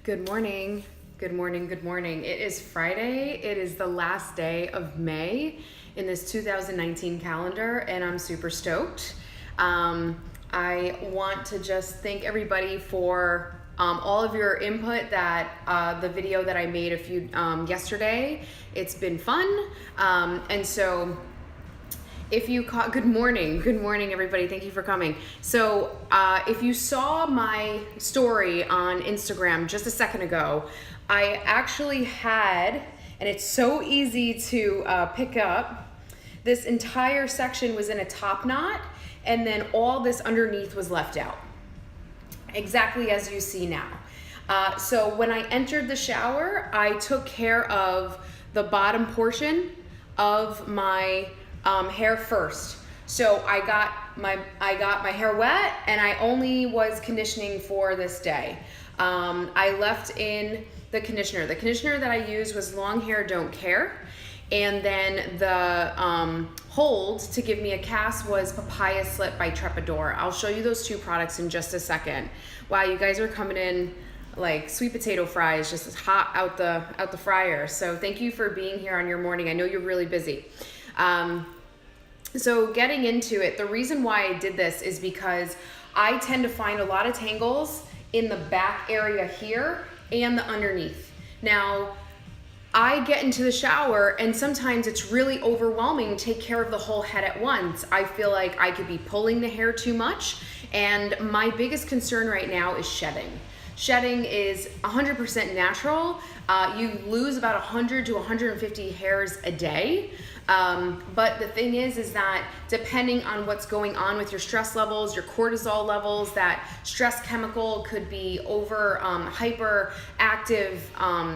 Good morning. Good morning. Good morning. It is Friday. It is the last day of May in this 2019 calendar, and I'm super stoked. I want to just thank everybody for all of your input that the video that I made yesterday. It's been fun. And so if you caught, good morning everybody, thank you for coming. So if you saw my story on Instagram just a second ago, I actually had, and it's so easy to pick up, this entire section was in a top knot, and then all this underneath was left out, exactly as you see now. So when I entered the shower, I took care of the bottom portion of my hair first. So I got my hair wet, and I only was conditioning for this day. I left in the conditioner. The conditioner that I used was Long Hair Don't Care, and then the hold to give me a cast was Papaya Slip by Trepador. I'll show you those two products in just a second. Wow, you guys are coming in like sweet potato fries, just as hot out the fryer. So thank you for being here on your morning. I know you're really busy. So getting into it, the reason why I did this is because I tend to find a lot of tangles in the back area here and the underneath. Now, I get into the shower and sometimes it's really overwhelming to take care of the whole head at once. I feel like I could be pulling the hair too much, and my biggest concern right now is shedding. Shedding is 100% natural. You lose about 100 to 150 hairs a day. But the thing is that depending on what's going on with your stress levels, your cortisol levels, that stress chemical could be hyperactive,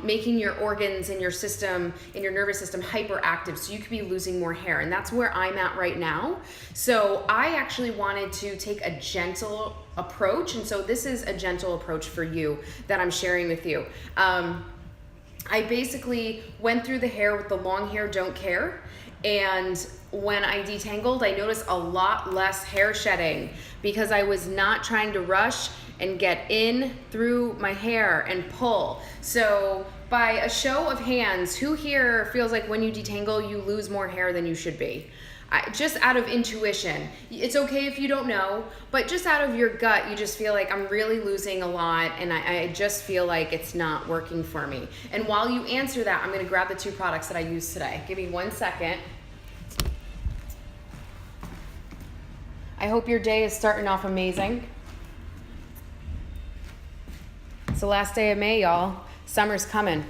making your organs in your system, in your nervous system, hyperactive. So you could be losing more hair, and that's where I'm at right now. So I actually wanted to take a gentle approach, and so this is a gentle approach for you that I'm sharing with you. I basically went through the hair with the Long Hair Don't Care, and when I detangled, I noticed a lot less hair shedding because I was not trying to rush and get in through my hair and pull. So by a show of hands, who here feels like when you detangle, you lose more hair than you should be? Just out of intuition. It's okay if you don't know, but just out of your gut, you just feel like I'm really losing a lot, and I just feel like it's not working for me. And while you answer that, I'm gonna grab the two products that I used today. Give me 1 second. I hope your day is starting off amazing. It's the last day of May, y'all. Summer's coming.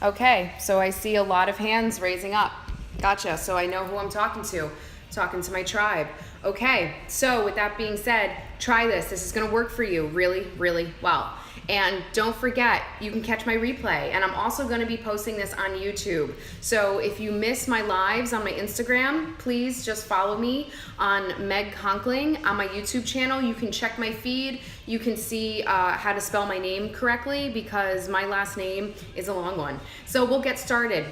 Okay, so I see a lot of hands raising up. Gotcha. So I know who I'm talking to. Talking to my tribe. Okay. So with that being said, try this. This is going to work for you really, really well. And don't forget, you can catch my replay. And I'm also going to be posting this on YouTube. So if you miss my lives on my Instagram, please just follow me on Meg Conkling on my YouTube channel. You can check my feed. You can see how to spell my name correctly because my last name is a long one. So we'll get started.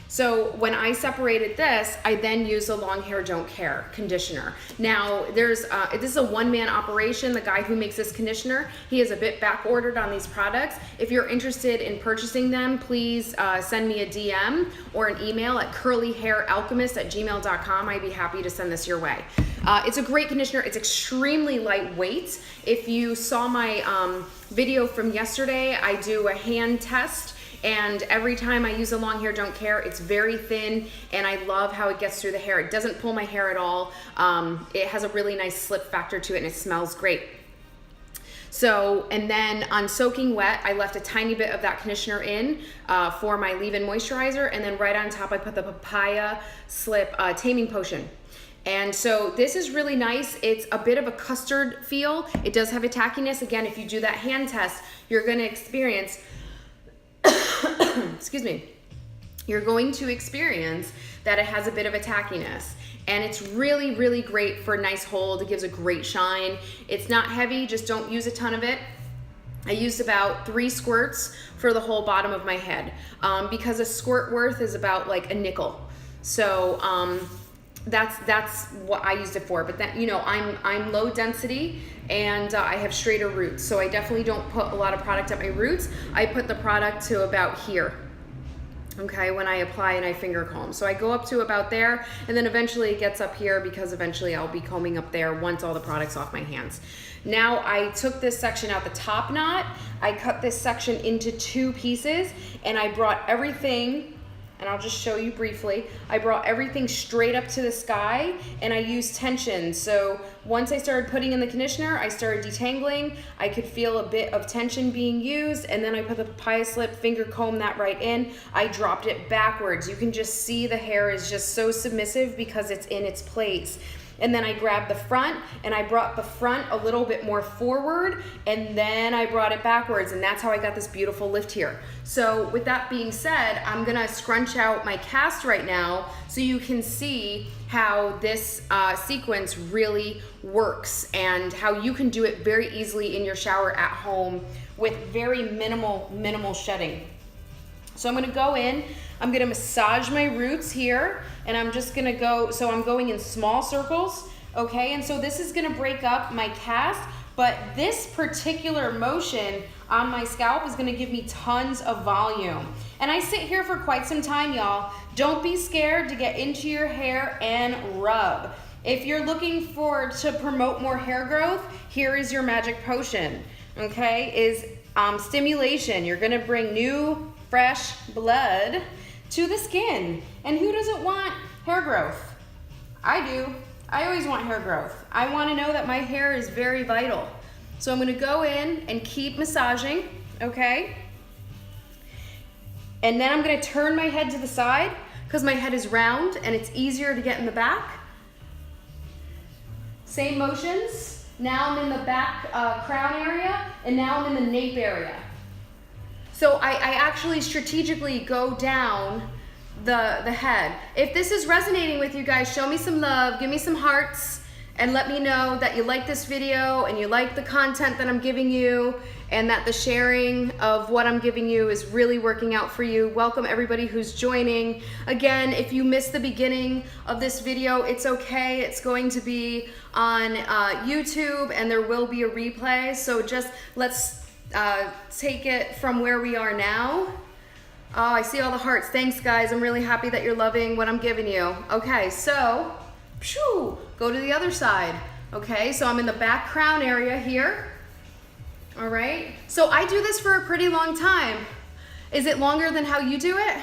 So when I separated this, I then used a Long Hair Don't Care conditioner. Now, this is a one-man operation. The guy who makes this conditioner, he is a bit back ordered on these products. If you're interested in purchasing them, please send me a DM or an email at curlyhairalchemist@gmail.com. I'd be happy to send this your way. It's a great conditioner. It's extremely lightweight. If you saw my video from yesterday, I do a hand test. And every time I use a Long Hair Don't Care, it's very thin, and I love how it gets through the hair. It doesn't pull my hair at all. It has a really nice slip factor to it, and it smells great. So, and then on soaking wet, I left a tiny bit of that conditioner in for my leave-in moisturizer, and then right on top, I put the Papaya Slip Taming Potion. And so this is really nice. It's a bit of a custard feel. It does have a tackiness. Again, if you do that hand test, you're gonna experience excuse me, you're going to experience that it has a bit of a tackiness, and it's really, really great for a nice hold. It gives a great shine. It's not heavy, just don't use a ton of it. I used about 3 squirts for the whole bottom of my head because a squirt worth is about like a nickel. So that's what I used it for. But that, you know, I'm low density and I have straighter roots, so I definitely don't put a lot of product at my roots. I put the product to about here, okay, when I apply and I finger comb. So I go up to about there, and then eventually it gets up here, because eventually I'll be combing up there once all the product's off my hands. Now I took this section out, the top knot, I cut this section into 2 pieces, and I brought everything, and I'll just show you briefly, I brought everything straight up to the sky, and I used tension. So once I started putting in the conditioner, I started detangling. I could feel a bit of tension being used, and then I put the papaya slip, finger comb that right in. I dropped it backwards. You can just see the hair is just so submissive because it's in its place. And then I grabbed the front, and I brought the front a little bit more forward, and then I brought it backwards, and that's how I got this beautiful lift here. So with that being said, I'm gonna scrunch out my cast right now so you can see how this sequence really works and how you can do it very easily in your shower at home with very minimal shedding. So I'm gonna go in, I'm gonna massage my roots here, and I'm just gonna go, so I'm going in small circles, okay? And so this is gonna break up my cast, but this particular motion on my scalp is gonna give me tons of volume. And I sit here for quite some time, y'all. Don't be scared to get into your hair and rub. If you're looking to promote more hair growth, here is your magic potion, okay? Is stimulation. You're gonna bring new, fresh blood to the skin. And who doesn't want hair growth? I do. I always want hair growth. I want to know that my hair is very vital. So I'm going to go in and keep massaging, okay? And then I'm going to turn my head to the side because my head is round and it's easier to get in the back. Same motions. Now I'm in the back crown area, and now I'm in the nape area. So I actually strategically go down the head. If this is resonating with you guys, show me some love, give me some hearts, and let me know that you like this video and you like the content that I'm giving you, and that the sharing of what I'm giving you is really working out for you. Welcome everybody who's joining. Again, if you missed the beginning of this video, it's okay. It's going to be on YouTube, and there will be a replay. So just let's take it from where we are now. Oh, I see all the hearts. Thanks, guys. I'm really happy that you're loving what I'm giving you. Okay, so go to the other side. Okay, so I'm in the back crown area here. All right, so I do this for a pretty long time. Is it longer than how you do it?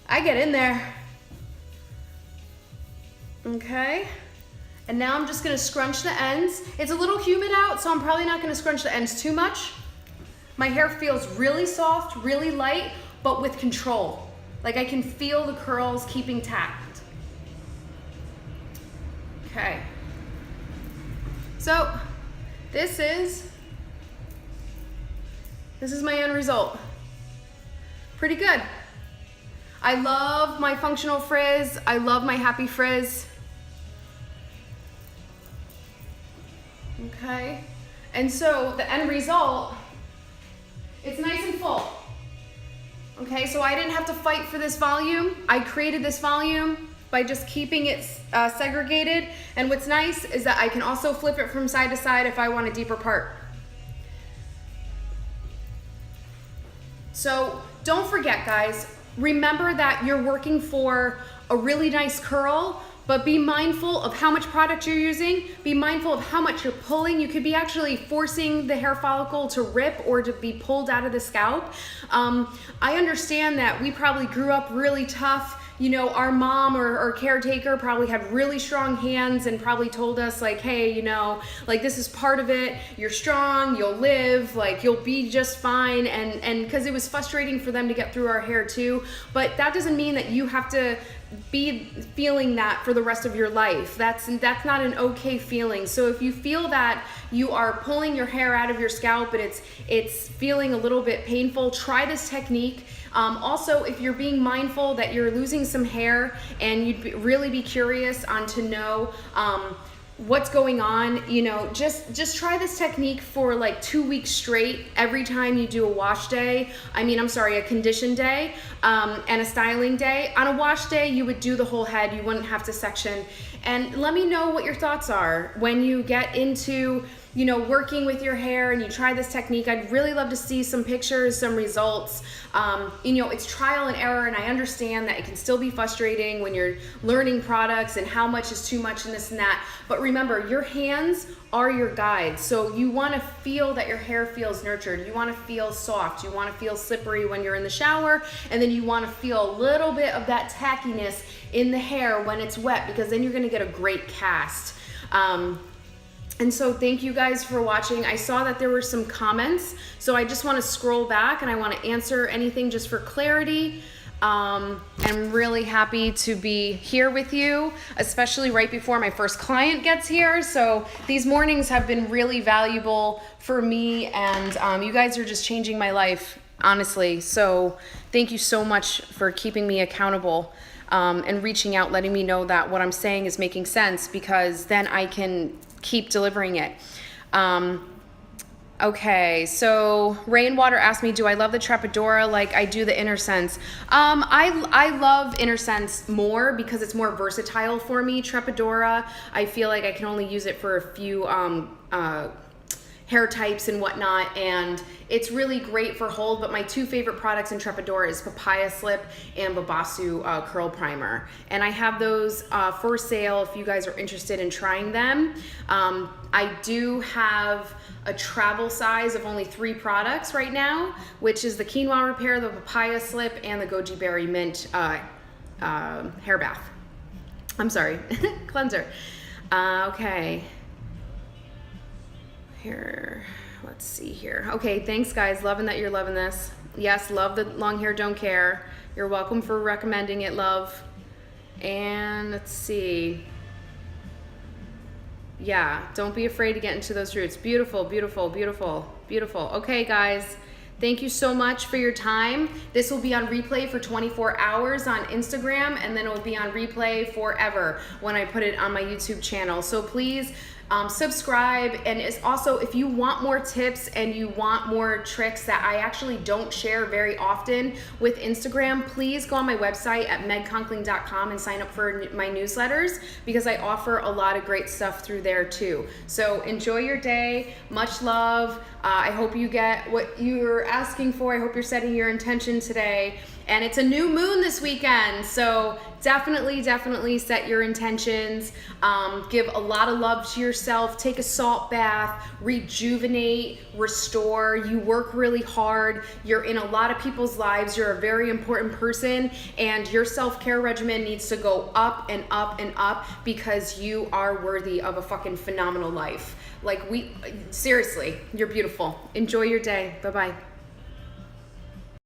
I get in there. Okay. And now I'm just gonna scrunch the ends. It's a little humid out, so I'm probably not gonna scrunch the ends too much. My hair feels really soft, really light, but with control. Like I can feel the curls keeping tact. Okay. So this is my end result. Pretty good. I love my functional frizz. I love my happy frizz. Okay, and so the end result, it's nice and full. Okay, so I didn't have to fight for this volume. I created this volume by just keeping it segregated. And what's nice is that I can also flip it from side to side if I want a deeper part. So don't forget, guys, remember that you're working for a really nice curl, but be mindful of how much product you're using. Be mindful of how much you're pulling. You could be actually forcing the hair follicle to rip or to be pulled out of the scalp. I understand that we probably grew up really tough. You know, our mom or caretaker probably had really strong hands and probably told us like, hey, you know, like this is part of it. You're strong, you'll live, like you'll be just fine. And because it was frustrating for them to get through our hair too. But that doesn't mean that you have to be feeling that for the rest of your life. That's not an okay feeling. So if you feel that you are pulling your hair out of your scalp and it's feeling a little bit painful, try this technique. Also, if you're being mindful that you're losing some hair and you'd really be curious on to know what's going on, you know, just try this technique for like 2 weeks straight every time you do a wash day. A condition day and a styling day. On a wash day, you would do the whole head. You wouldn't have to section. And let me know what your thoughts are when you get into, you know, working with your hair and you try this technique. I'd really love to see some pictures, some results. You know, it's trial and error, and I understand that it can still be frustrating when you're learning products and how much is too much and this and that. But remember, your hands are your guides. So you want to feel that your hair feels nurtured. You want to feel soft. You want to feel slippery when you're in the shower. And then you want to feel a little bit of that tackiness in the hair when it's wet, because then you're going to get a great cast. And so thank you guys for watching. I saw that there were some comments, so I just want to scroll back and I want to answer anything just for clarity. I'm really happy to be here with you, especially right before my first client gets here. So these mornings have been really valuable for me, and you guys are just changing my life, honestly. So thank you so much for keeping me accountable and reaching out, letting me know that what I'm saying is making sense, because then I can keep delivering it. Okay, so Rainwater asked me, do I love the Trepadora like I do the Inner Sense? I love Inner Sense more because it's more versatile for me. Trepadora, I feel like I can only use it for a few hair types and whatnot, and it's really great for hold. But my two favorite products in Trepadora is Papaya Slip and Babasu Curl Primer, and I have those for sale if you guys are interested in trying them. I do have a travel size of only 3 products right now, which is the Quinoa Repair, the Papaya Slip, and the Goji Berry Mint hair bath. I'm sorry, cleanser. Okay. Here, let's see here. Okay, thanks guys, loving that you're loving this. Yes, love the long hair, don't care. You're welcome for recommending it, love. And let's see. Yeah, don't be afraid to get into those roots. Beautiful, beautiful, beautiful, beautiful. Okay guys, thank you so much for your time. This will be on replay for 24 hours on Instagram, and then it will be on replay forever when I put it on my YouTube channel. So please subscribe, and it's also, if you want more tips and you want more tricks that I actually don't share very often with Instagram, please go on my website at megconkling.com and sign up for my newsletters, because I offer a lot of great stuff through there too. So enjoy your day, much love. I hope you get what you're asking for. I hope you're setting your intention today. And it's a new moon this weekend, so definitely set your intentions. Give a lot of love to yourself. Take a salt bath, rejuvenate, restore. You work really hard. You're in a lot of people's lives. You're a very important person, and your self-care regimen needs to go up and up and up, because you are worthy of a fucking phenomenal life. Like, seriously, you're beautiful. Enjoy your day. Bye-bye.